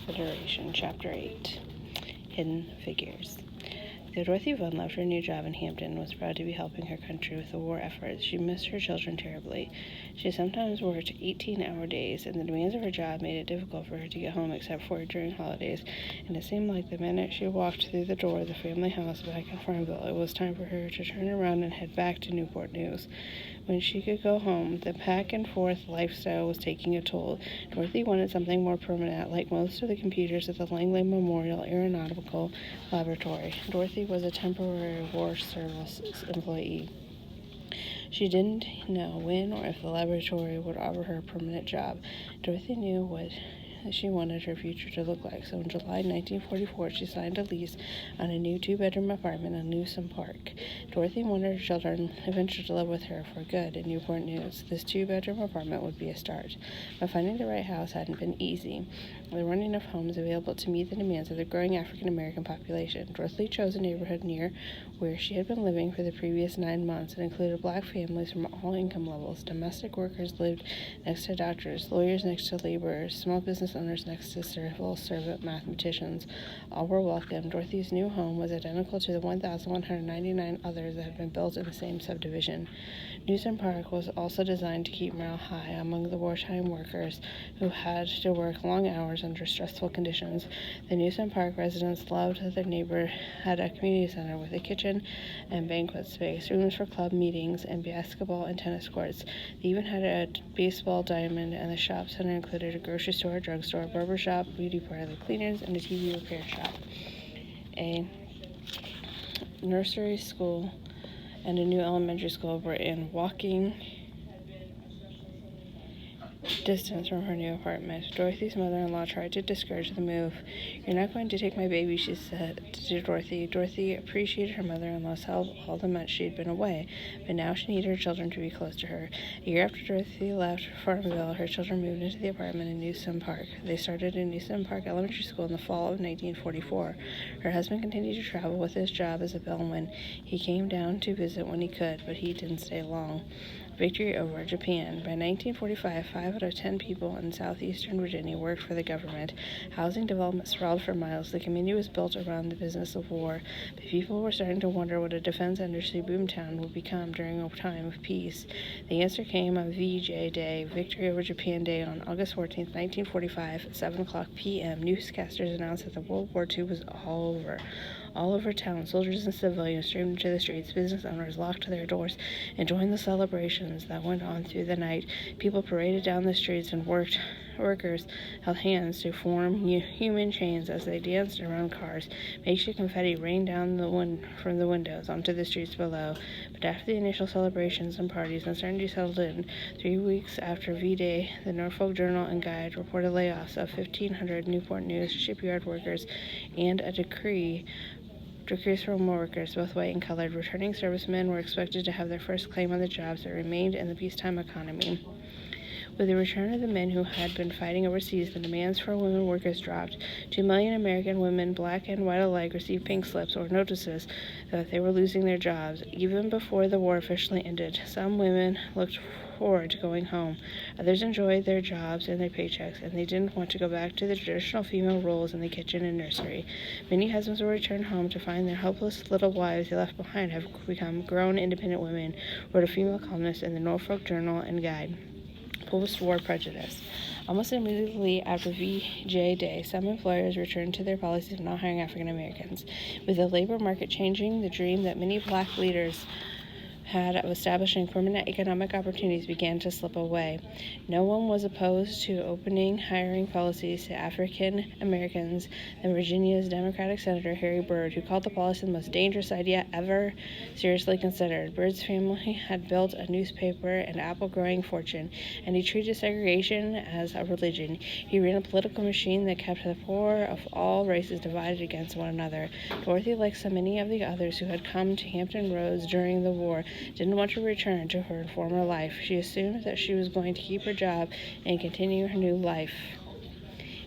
Federation, Chapter 8, Hidden Figures. Though Dorothy Vaughan loved her new job in Hampton and was proud to be helping her country with the war effort, she missed her children terribly. She sometimes worked 18-hour days, and the demands of her job made it difficult for her to get home except for during holidays, and it seemed like the minute she walked through the door of the family house back in Farmville, it was time for her to turn around and head back to Newport News. When she could go home, the back-and-forth lifestyle was taking a toll. Dorothy wanted something more permanent, like most of the computers at the Langley Memorial Aeronautical Laboratory. Dorothy was a temporary War Service employee. She didn't know when or if the laboratory would offer her a permanent job. Dorothy knew what she wanted her future to look like, so in July 1944 she signed a lease on a new 2-bedroom apartment in Newsom Park. Dorothy wanted her children eventually to live with her for good in Newport News. This 2-bedroom apartment would be a start, but finding the right house hadn't been easy. There weren't enough homes available to meet the demands of the growing African American population. Dorothy chose a neighborhood near where she had been living for the previous 9 months. It included black families from all income levels. Domestic workers lived next to doctors, lawyers next to laborers, small business owners next to civil servant mathematicians. All were welcome. Dorothy's new home was identical to the 1,199 others that had been built in the same subdivision. Newsom Park was also designed to keep morale high among the wartime workers who had to work long hours under stressful conditions. The Newsom Park residents loved that their neighbor had a community center with a kitchen and banquet space, rooms for club meetings, and basketball and tennis courts. They even had a baseball diamond, and the shop center included a grocery store, drugstore, barber shop, beauty parlor, cleaners, and a TV repair shop. A nursery school and a new elementary school were in walking distance from her new apartment. Dorothy's mother-in-law tried to discourage the move. "You're not going to take my baby," she said to Dorothy. Dorothy appreciated her mother-in-law's help all the months she'd been away, but now she needed her children to be close to her. A year after Dorothy left Farmville, her children moved into the apartment in Newsom Park. They started in Newsom Park Elementary School in the fall of 1944. Her husband continued to travel with his job as a bellman. He came down to visit when he could, but he didn't stay long. Victory over Japan. By 1945, 5 out of 10 people in southeastern Virginia worked for the government. Housing development sprawled for miles. The community was built around the business of war, but people were starting to wonder what a defense industry boomtown would become during a time of peace. The answer came on VJ Day, Victory over Japan Day, on August 14, 1945, at 7 o'clock p.m. Newscasters announced that the World War II was all over. All over town, soldiers and civilians streamed into the streets. Business owners locked their doors and joined the celebrations that went on through the night. People paraded down the streets, and workers held hands to form human chains as they danced around cars. Makeshift confetti rained down from the windows onto the streets below. But after the initial celebrations and parties, uncertainty settled in. 3 weeks after V-Day, the Norfolk Journal and Guide reported layoffs of 1,500 Newport News shipyard workers and a decrease from workers, both white and colored. Returning servicemen were expected to have their first claim on the jobs that remained in the peacetime economy. With the return of the men who had been fighting overseas, the demands for women workers dropped. 2 million American women, black and white alike, received pink slips or notices that they were losing their jobs. Even before the war officially ended, some women looked forward to going home. Others enjoyed their jobs and their paychecks, and they didn't want to go back to the traditional female roles in the kitchen and nursery. Many husbands will return home to find their helpless little wives they left behind have become grown, independent women, wrote a female columnist in the Norfolk Journal and Guide. Post-war prejudice. Almost immediately after VJ Day, some employers returned to their policies of not hiring African Americans. With the labor market changing, the dream that many black leaders had of establishing permanent economic opportunities began to slip away. No one was opposed to opening hiring policies to African Americans than Virginia's Democratic Senator Harry Byrd, who called the policy the most dangerous idea ever seriously considered. Byrd's family had built a newspaper and apple-growing fortune, and he treated segregation as a religion. He ran a political machine that kept the poor of all races divided against one another. Dorothy, like so many of the others who had come to Hampton Roads during the war, didn't want to return to her former life. She assumed that she was going to keep her job and continue her new life.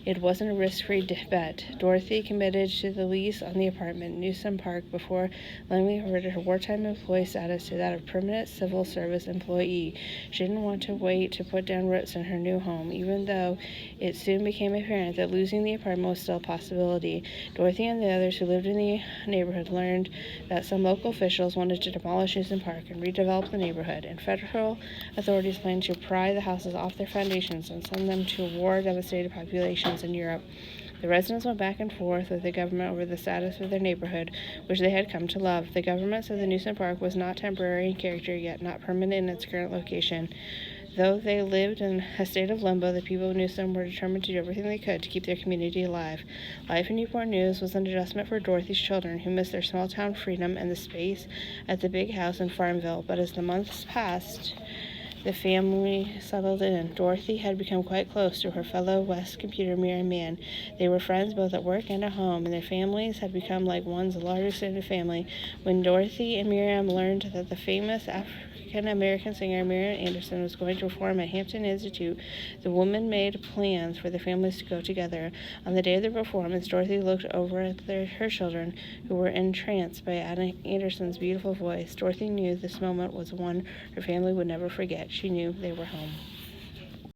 It wasn't a risk-free bet. Dorothy committed to the lease on the apartment in Newsom Park before Langley converted her wartime employee status to that of permanent civil service employee. She didn't want to wait to put down roots in her new home, even though it soon became apparent that losing the apartment was still a possibility. Dorothy and the others who lived in the neighborhood learned that some local officials wanted to demolish Newsom Park and redevelop the neighborhood, and federal authorities planned to pry the houses off their foundations and send them to war-devastated populations in Europe. The residents went back and forth with the government over the status of their neighborhood, which they had come to love. The government said the Newsom Park was not temporary in character, yet not permanent in its current location. Though they lived in a state of limbo, the people of Newsom were determined to do everything they could to keep their community alive. Life in Newport News was an adjustment for Dorothy's children, who missed their small-town freedom and the space at the big house in Farmville. But as the months passed, the family settled in. Dorothy had become quite close to her fellow West computer Miriam Mann. They were friends both at work and at home, and their families had become like one's larger extended family. When Dorothy and Miriam learned that the famous African-American singer Marian Anderson was going to perform at Hampton Institute, the woman made plans for the families to go together. On the day of the performance, Dorothy looked over at her children, who were entranced by Anderson's beautiful voice. Dorothy knew this moment was one her family would never forget. She knew they were home.